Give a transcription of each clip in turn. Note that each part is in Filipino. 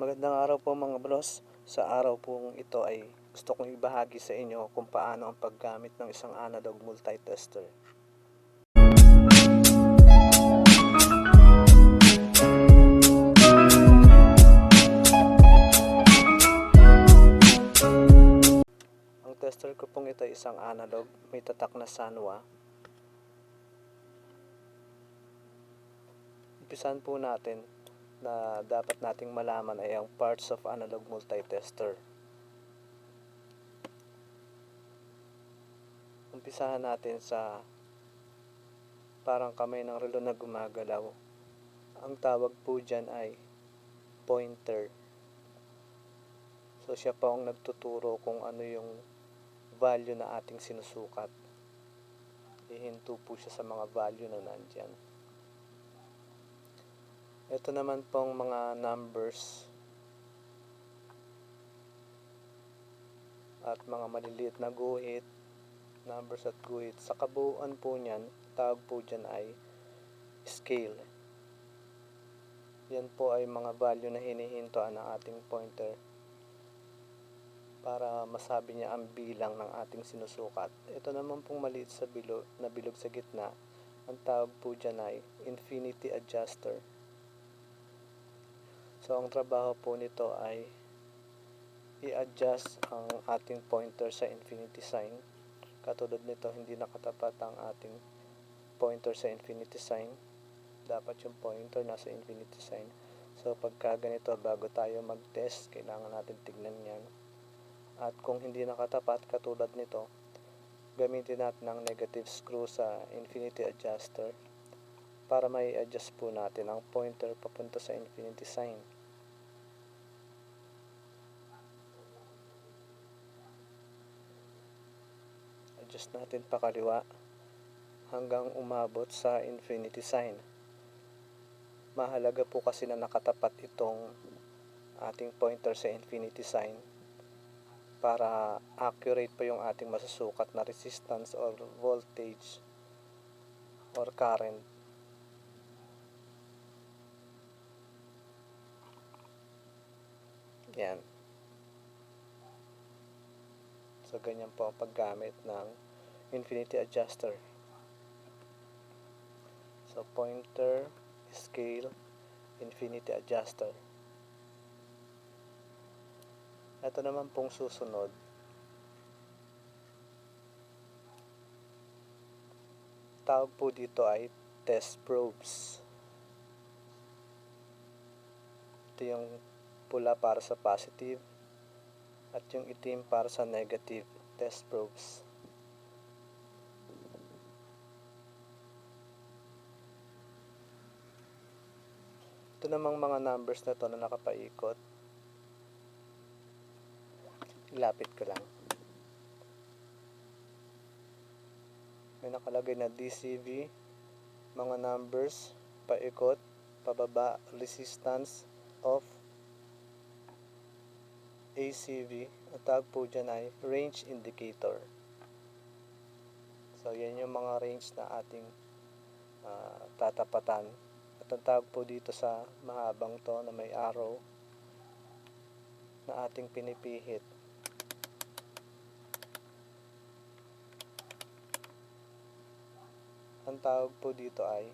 Magandang araw po mga bros. Sa araw pong ito ay gusto kong ibahagi sa inyo kung paano ang paggamit ng isang analog multitester. Ang tester ko pong ito ay isang analog, may tatak na Sanwa. Umpisahan po natin na dapat nating malaman ay ang parts of analog multitester. Umpisahan natin sa parang kamay ng relo na gumagalaw. Ang tawag po dyan ay pointer. So siya po ang nagtuturo kung ano yung value na ating sinusukat. Hihinto po siya sa mga value na nandyan. Ito naman pong mga numbers at mga maliliit na guhit, numbers at guhit. Sa kabuuan po niyan, tawag po dyan ay scale. Yan po ay mga value na hinihintuan ng ating pointer para masabi niya ang bilang ng ating sinusukat. Ito naman pong maliit sa bilog sa gitna, ang tawag po dyan ay infinity adjuster. So ang trabaho po nito ay i-adjust ang ating pointer sa infinity sign. Katulad nito, hindi nakatapat ang ating pointer sa infinity sign. Dapat yung pointer nasa infinity sign. So pagka ganito, bago tayo mag-test, kailangan natin tignan yan. At kung hindi nakatapat, katulad nito, gamitin natin ang negative screw sa infinity adjuster para may adjust po natin ang pointer papunta sa infinity sign. Adjust natin pakaliwa hanggang umabot sa infinity sign. Mahalaga po kasi na nakatapat itong ating pointer sa infinity sign para accurate pa yung ating masusukat na resistance or voltage or current. Yan. So ganyan po ang paggamit ng infinity adjuster. So pointer, scale, infinity adjuster. Ito naman pong susunod. Tawag po dito ay test probes. Ito yung pula para sa positive at yung itim para sa negative test probes. Ito namang mga numbers na to na nakapaikot. Ilapit ko lang. May nakalagay na DCV, mga numbers, paikot, pababa, resistance, off, ACV, ang tawag po dyan ay range indicator. So yan yung mga range na ating tatapatan. At ang tawag po dito sa mahabang to na may arrow na ating pinipihit, ang tawag po dito ay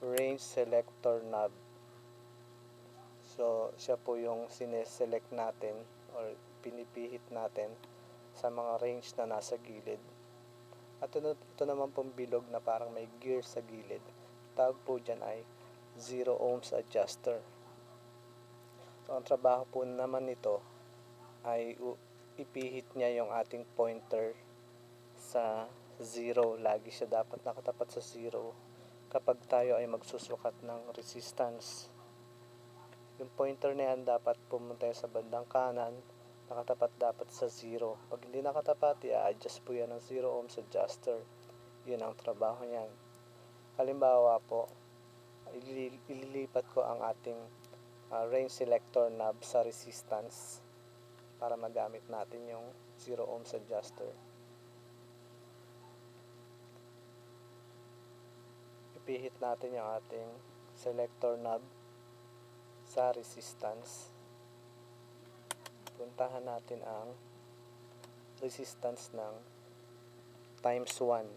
range selector knob. So siya po yung sineselect natin or pinipihit natin sa mga range na nasa gilid. At ito naman pong bilog na parang may gear sa gilid, tawag po dyan ay 0 ohms adjuster. So ang trabaho po naman nito ay ipihit niya yung ating pointer sa 0. Lagi siya dapat nakatapat sa 0 kapag tayo ay magsusukat ng resistance. Yung pointer na yan dapat pumunta sa bandang kanan, nakatapat dapat sa 0. Pag hindi nakatapat, i-adjust po yan ng 0 ohms adjuster. Yun ang trabaho niyan. Halimbawa po, ililipat ko ang ating range selector knob sa resistance para magamit natin yung 0 ohms adjuster. Ipihit natin yung ating selector knob sa resistance. Puntahan natin ang resistance ng times 1.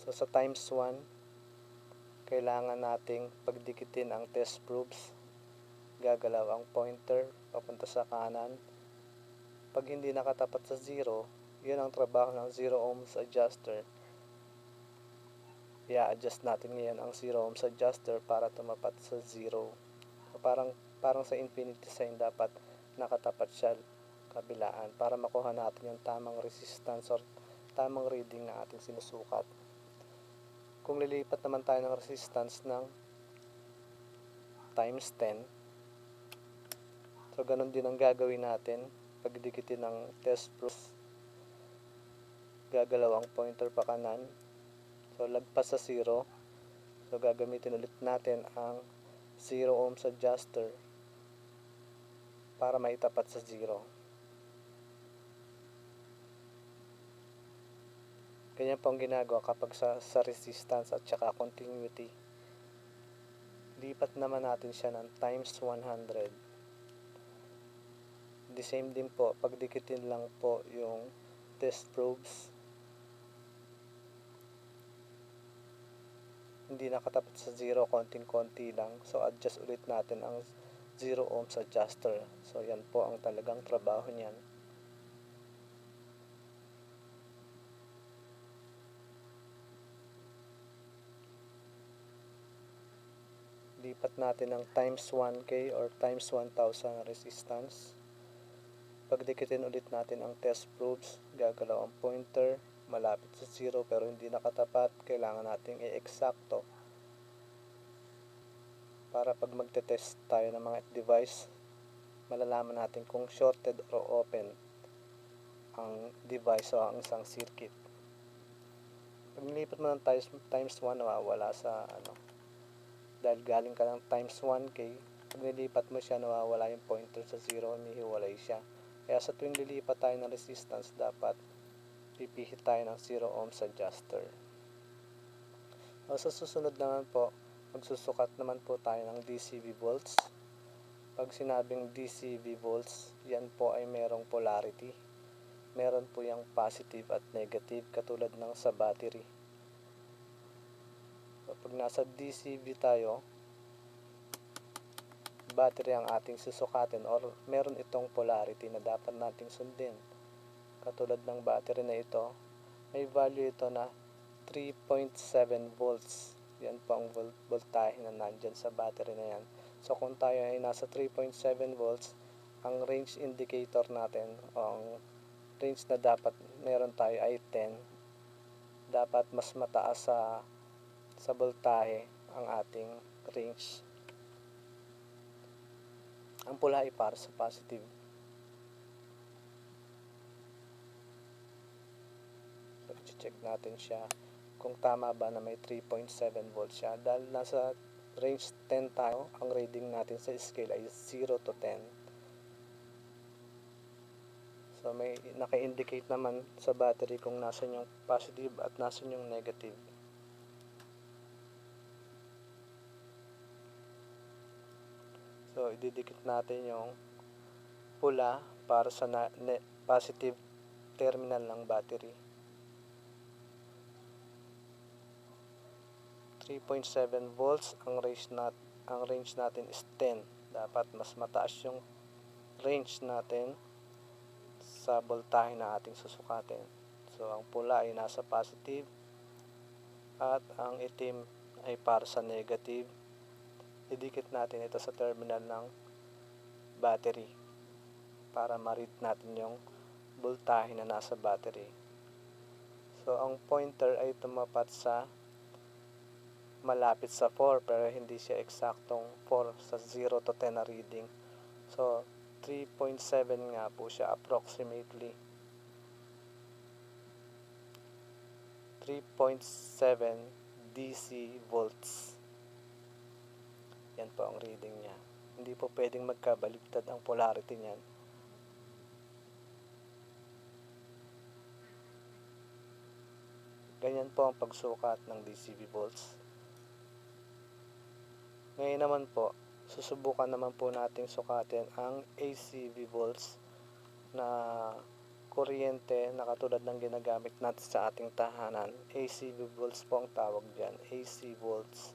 So sa times 1, kailangan nating pagdikitin ang test proofs. Gagalaw ang pointer papunta sa kanan. Pag hindi nakatapat sa 0, yun ang trabaho ng 0 ohms adjuster. I-adjust natin ngayon ang 0 ohms adjuster para tumapat sa 0. So parang sa infinity sign, dapat nakatapat siya kabilaan para makuha natin yung tamang resistance or tamang reading na ating sinusukat. Kung lilipat naman tayo ng resistance ng times 10, so ganun din ang gagawin natin. Pagdikitin ng test proofs, gagalaw ang pointer pa kanan, so lagpas sa 0. So gagamitin ulit natin ang 0 ohms adjuster para maitapat sa 0. Ganyan po ang ginagawa kapag sa resistance at saka continuity. Lipat naman natin siya ng times 100. The same din po, pagdikitin lang po yung test probes. Hindi nakatapat sa 0, konting-konti lang. So adjust ulit natin ang 0 ohms adjuster. So yan po ang talagang trabaho niyan. Lipat natin ng times 1K or times 1,000 resistance. Pagdikitin ulit natin ang test probes, gagalaw ang pointer, malapit sa 0 pero hindi nakatapat. Kailangan nating i-eksakto para pag magte-test tayo ng mga device, malalaman natin kung shorted or open ang device o ang isang circuit. Pag nilipat mo ng times 1, nawawala sa dahil galing ka ng times 1K, pag nilipat mo siya, nawawala yung pointer sa 0, humihiwalay siya. Kaya sa tuwing lilipat tayo ng resistance, dapat pipihit tayo ng 0 ohms adjuster. O sa susunod naman po, magsusukat naman po tayo ng DCV volts. Pag sinabing DCV volts, yan po ay merong polarity. Meron po yung positive at negative katulad ng sa battery. Pag nasa DCV tayo, battery ang ating susukatin or meron itong polarity na dapat nating sundin. Katulad ng battery na ito, may value ito na 3.7 volts. Yan po ang voltahe na nandyan sa battery na yan. So kung tayo ay nasa 3.7 volts, ang range indicator natin o ang range na dapat meron tayo ay 10. Dapat mas mataas sa voltahe ang ating range. Ang pula ay para sa positive. So, i-check natin siya kung tama ba na may 3.7 volts siya. Dahil nasa range 10 tayo, ang reading natin sa scale ay 0 to 10. So may naka-indicate naman sa battery kung nasan yung positive at nasan yung negative. So, ididikit natin yung pula para sa positive terminal ng battery. 3.7 volts, ang range natin is 10. Dapat mas mataas yung range natin sa voltahe na ating susukatin. So, ang pula ay nasa positive at ang itim ay para sa negative. Idikit natin ito sa terminal ng battery para ma-read natin yung voltahe na nasa battery. So, ang pointer ay tumapat sa malapit sa 4 pero hindi siya eksaktong 4 sa 0 to 10 na reading. So, 3.7 nga po siya approximately. 3.7 DC volts. Yan po ang reading niya. Hindi po pwedeng magkabaligtad ang polarity niyan. Ganyan po ang pagsukat ng DCV volts. Ngayon naman po, susubukan naman po nating sukatin ang ACV volts na kuryente na katulad ng ginagamit natin sa ating tahanan. ACV volts po ang tawag dyan, AC volts.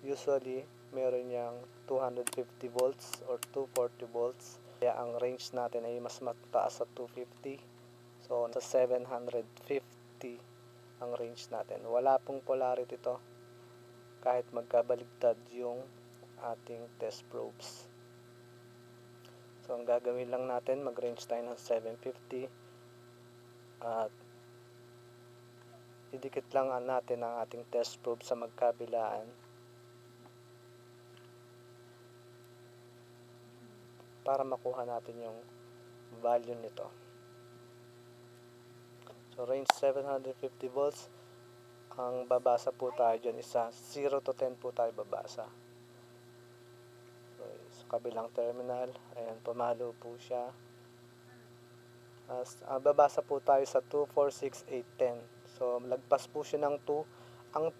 Usually, meron niyang 250 volts or 240 volts. Kaya ang range natin ay mas mataas sa 250. So, sa 750 ang range natin. Wala pong polarity to kahit magkabaligtad yung ating test probes. So, ang gagawin lang natin, mag-range tayo ng 750 at idikit lang natin ang ating test probe sa magkabilaan para makuha natin yung value nito. So, range 750 volts. Ang babasa po tayo dyan isa 0 to 10 po tayo babasa. So, sa kabilang terminal, ayan, pumalo po siya. Babasa po tayo sa 2, 4, 6, 8, 10. So, lagpas po siya ng 2. Ang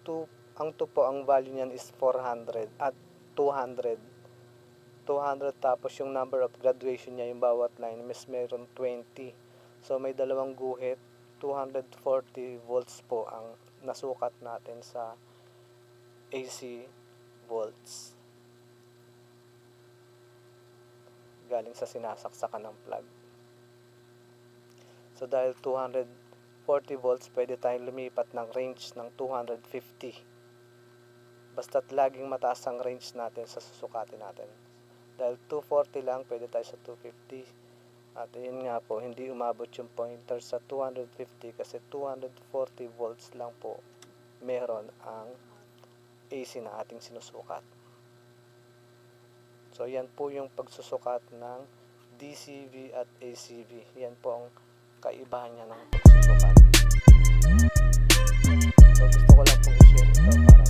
2 po, ang value niyan is 400 at 200. 200 tapos yung number of graduation niya, yung bawat line, meron 20. So, may dalawang guhit. 240 volts po ang nasukat natin sa AC volts galing sa sinasaksakan ng plug. So dahil 240 volts, pwede tayong lumipat ng range ng 250. Basta't laging mataas ang range natin sa susukatin natin. Dahil 240 lang, pwede tayo sa 250. At yun nga po, hindi umabot yung pointer sa 250 kasi 240 volts lang po meron ang AC na ating sinusukat. So yan po yung pagsusukat ng DCV at ACV. Yan po ang kaibahan niya ng pagsusukat. So gusto ko lang pong i-share ito para